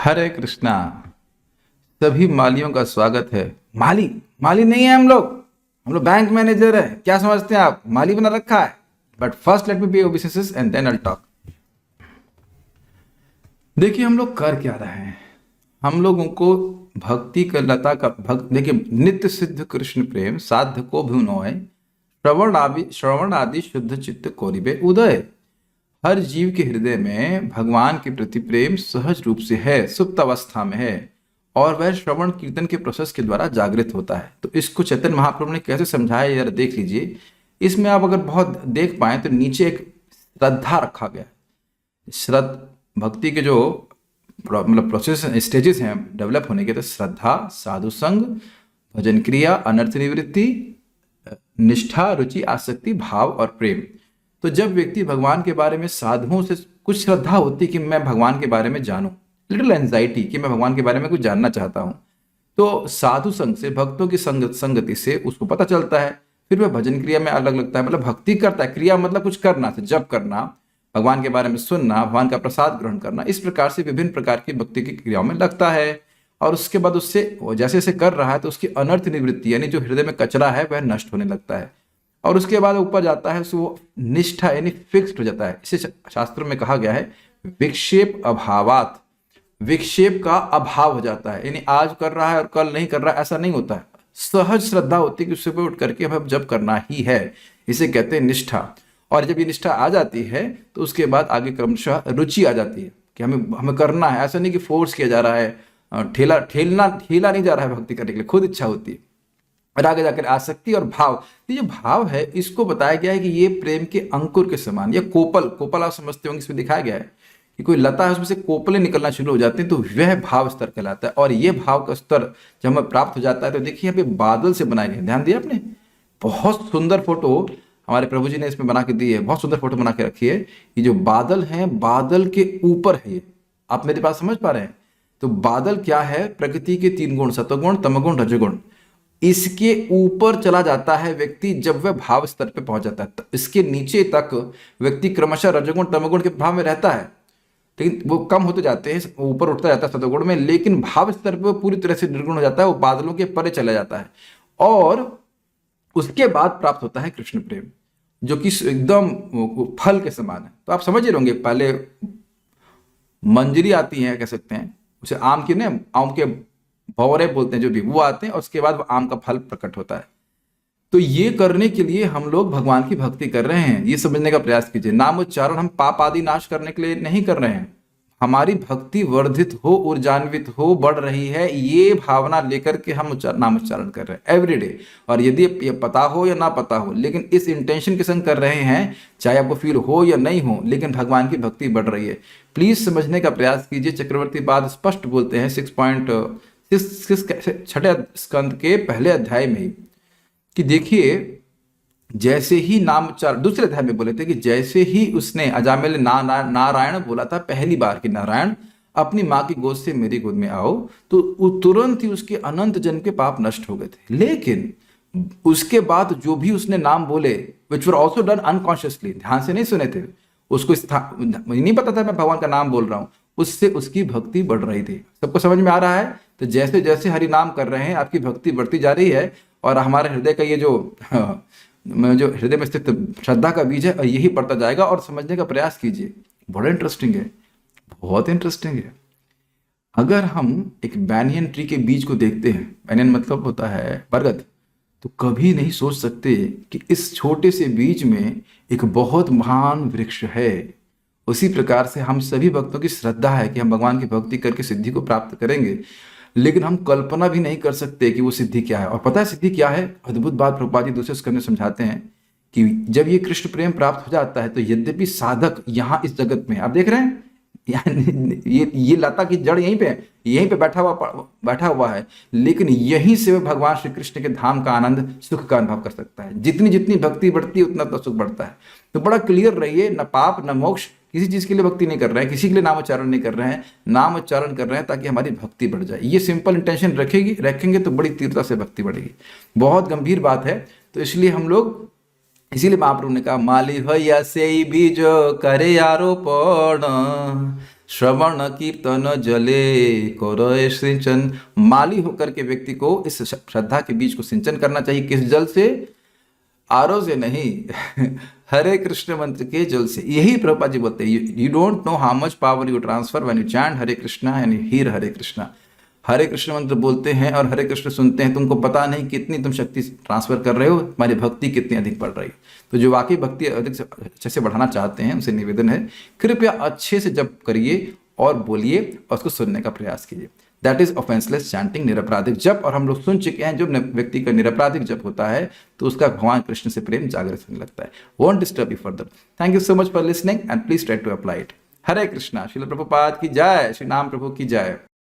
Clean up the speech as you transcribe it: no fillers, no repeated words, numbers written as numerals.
हरे कृष्णा। सभी मालियों का स्वागत है। माली माली नहीं है हम लोग बैंक मैनेजर है। क्या समझते हैं आप? माली बना रखा है। But first let me be obeisances and then I talk. देखिए हम लोग कर क्या रहे हैं। हम लोगों को भक्ति का लता का भक्त देखिए, नित्य सिद्ध कृष्ण प्रेम साध्य को भुनोय, श्रवण आदि शुद्ध चित्त कोरिबे उदय। हर जीव के हृदय में भगवान के प्रति प्रेम सहज रूप से है, सुप्त अवस्था में है, और वह श्रवण कीर्तन के प्रोसेस के द्वारा जागृत होता है। तो इसको चैतन्य महाप्रभु ने कैसे समझाया यार देख लीजिए। इसमें आप अगर बहुत देख पाए तो नीचे एक श्रद्धा रखा गया है। भक्ति के जो मतलब प्रोसेस स्टेजेस हैं डेवलप होने के, तो श्रद्धा, साधु संग, भजन क्रिया, अनर्थ निवृत्ति, निष्ठा, रुचि, आसक्ति, भाव और प्रेम। तो जब व्यक्ति भगवान के बारे में साधुओं से कुछ श्रद्धा होती कि मैं भगवान के बारे में जानूं, लिटिल एंजाइटी कि मैं भगवान के बारे में कुछ जानना चाहता हूं, तो साधु संग से, भक्तों की संगति से उसको पता चलता है। फिर वह भजन क्रिया में अलग लगता है, मतलब भक्ति करता है। क्रिया मतलब कुछ करना, जप करना, भगवान के बारे में सुनना, भगवान का प्रसाद ग्रहण करना, इस प्रकार से विभिन्न प्रकार की भक्ति की क्रियाओं में लगता है। और उसके बाद उससे जैसे जैसे कर रहा है तो उसकी अनर्थ निवृत्ति यानी जो हृदय में कचरा है वह नष्ट होने लगता है। और उसके बाद ऊपर जाता है सो वो निष्ठा यानी फिक्स्ड हो जाता है। इसे शास्त्रों में कहा गया है विक्षेप अभावात। विक्षेप का अभाव हो जाता है, यानी आज कर रहा है और कल नहीं कर रहा है, ऐसा नहीं होता है। सहज श्रद्धा होती है कि उससे उठ करके अब जब करना ही है। इसे कहते हैं निष्ठा। और जब ये निष्ठा आ जाती है तो उसके बाद आगे क्रमशः रुचि आ जाती है कि हमें करना है। ऐसा नहीं कि फोर्स किया जा रहा है, ठेला नहीं जा रहा है भक्ति करने के लिए, खुद इच्छा होती है। और आगे जाकर आसक्ति और भाव। ये जो भाव है इसको बताया गया है कि ये प्रेम के अंकुर के समान, या कोपल आप समझते होंगे, इसमें दिखाया गया है कि कोई लता है उसमें से कोपलें निकलना शुरू हो जाती हैं, तो वह भाव स्तर कहलाता है। और ये भाव का स्तर जब हमें प्राप्त हो जाता है तो देखिए यहाँ पे बादल से बनाए गए, ध्यान दिया आपने? बहुत सुंदर फोटो हमारे प्रभु जी ने इसमें बना के दी है, बहुत सुंदर फोटो बना के रखी है। ये जो बादल हैं, बादल के ऊपर है ये। आप मेरी बात समझ पा रहे हैं? तो बादल क्या है? प्रकृति के 3 गुण, सत्वगुण, तमगुण, रजगुण। इसके ऊपर चला जाता है व्यक्ति जब वह भाव स्तर पे पहुंच जाता है। तो इसके नीचे तक व्यक्ति क्रमशः रजगुण तमगुण के भाव में रहता है, लेकिन वो कम होते जाते हैं, ऊपर उठता जाता है सत्वगुण में, लेकिन भाव स्तर पे वो पूरी तरह से निर्गुण हो जाता है, वो बादलों के परे चला जाता है। और उसके बाद प्राप्त होता है कृष्ण प्रेम, जो कि एकदम फल के समान है। तो आप समझ ही होंगे, पहले मंजरी आती है, कह सकते हैं उसे, आम की ना, आम के भौरे बोलते हैं जो भी, वो आते हैं और उसके बाद आम का फल प्रकट होता है। तो ये करने के लिए हम लोग भगवान की भक्ति कर रहे हैं, ये समझने का प्रयास कीजिए। नाम उच्चारण हम पाप आदि नाश करने के लिए नहीं कर रहे हैं। हमारी भक्ति वर्धित हो, ऊर्जान्वित हो, बढ़ रही है, ये भावना लेकर के हम नाम उच्चारण कर रहे हैं एवरीडे। और यदि ये पता हो या ना पता हो, लेकिन इस इंटेंशन के संग कर रहे हैं, चाहे आपको फील हो या नहीं हो, लेकिन भगवान की भक्ति बढ़ रही है। प्लीज समझने का प्रयास कीजिए। चक्रवर्ती बाद स्पष्ट बोलते हैं 6.6 स्कंद के पहले अध्याय में ही कि देखिए, जैसे ही नाम उच्चारण, दूसरे अध्याय में बोले थे कि जैसे ही उसने अजामिल ने नारायण बोला था पहली बार कि नारायण अपनी माँ की गोद से मेरी गोद में आओ, तो तुरंत ही उसके अनंत जन्म के पाप नष्ट हो गए थे। लेकिन उसके बाद जो भी उसने नाम बोले, विच वर ऑल्सो डन अनकॉन्शियसली, ध्यान से नहीं सुने थे, उसको नहीं पता था मैं भगवान का नाम बोल रहा हूँ, उससे उसकी भक्ति बढ़ रही थी। सबको समझ में आ रहा है? तो जैसे जैसे हरि नाम कर रहे हैं आपकी भक्ति बढ़ती जा रही है, और हमारे हृदय का ये जो हृदय में स्थित श्रद्धा का बीज है यही बढ़ता जाएगा। और समझने का प्रयास कीजिए, बड़ा इंटरेस्टिंग है, बहुत इंटरेस्टिंग है। अगर हम एक बैनियन ट्री के बीज को देखते हैं, बैनियन मतलब होता है बरगद, तो कभी नहीं सोच सकते कि इस छोटे से बीज में एक बहुत महान वृक्ष है। उसी प्रकार से हम सभी भक्तों की श्रद्धा है कि हम भगवान की भक्ति करके सिद्धि को प्राप्त करेंगे, लेकिन हम कल्पना भी नहीं कर सकते कि वो सिद्धि क्या है। और पता है सिद्धि क्या है? अद्भुत बात प्रभुपाद जी दूसरे स्कंद में समझाते हैं कि जब ये कृष्ण प्रेम प्राप्त हो जाता है तो यद्यपि साधक यहाँ इस जगत में, आप देख रहे हैं ये लता की जड़ यहीं पे बैठा हुआ है, लेकिन यहीं से वह भगवान श्री कृष्ण के धाम का आनंद, सुख का अनुभव कर सकता है। जितनी जितनी भक्ति बढ़ती है उतना तो सुख बढ़ता है। तो बड़ा क्लियर रहिए, न पाप न मोक्ष, किसी चीज के लिए भक्ति नहीं कर रहे हैं, किसी के लिए नाम उच्चारण नहीं कर रहे हैं, नाम उच्चारण कर रहे हैं ताकि हमारी भक्ति बढ़ जाए। ये सिंपल इंटेंशन रखेंगे तो बड़ी तीव्रता से भक्ति बढ़ेगी। बहुत गंभीर बात है। तो इसलिए हम लोग, इसीलिए महाप्रभु ने कहा माली भैया से बीज करे आरोपण, श्रवण कीर्तन जले करो सिंचन। माली होकर के व्यक्ति को इस श्रद्धा के बीज को सिंचन करना चाहिए। किस जल से? आरओ से नहीं हरे कृष्ण मंत्र के जल से। यही प्रभुपाद जी बोलते हैं, you don't know how much power you transfer when you chant Hare Krishna and you hear Hare Krishna. Hare Krishna मंत्र बोलते हैं और हरे कृष्ण सुनते हैं, तुमको पता नहीं कितनी तुम शक्ति ट्रांसफर कर रहे हो, तुम्हारी भक्ति कितनी अधिक बढ़ रही है। तो जो वाकई भक्ति अधिक से अच्छे से बढ़ाना चाहते हैं, उनसे निवेदन है कृपया अच्छे से जप करिए और बोलिए और उसको सुनने का प्रयास कीजिए। दैट इज ऑफेंसलेस चैंटिंग, निरपराधिक जप। और हम लोग सुन चुके हैं, जो व्यक्ति का निरपराधिक जप होता है तो उसका भगवान कृष्ण से प्रेम जागृत होने लगता है। Won't disturb you further. Thank you so much for listening and please try to apply it. Hare Krishna. Srila Prabhupada की जय। श्री नाम प्रभु की जय।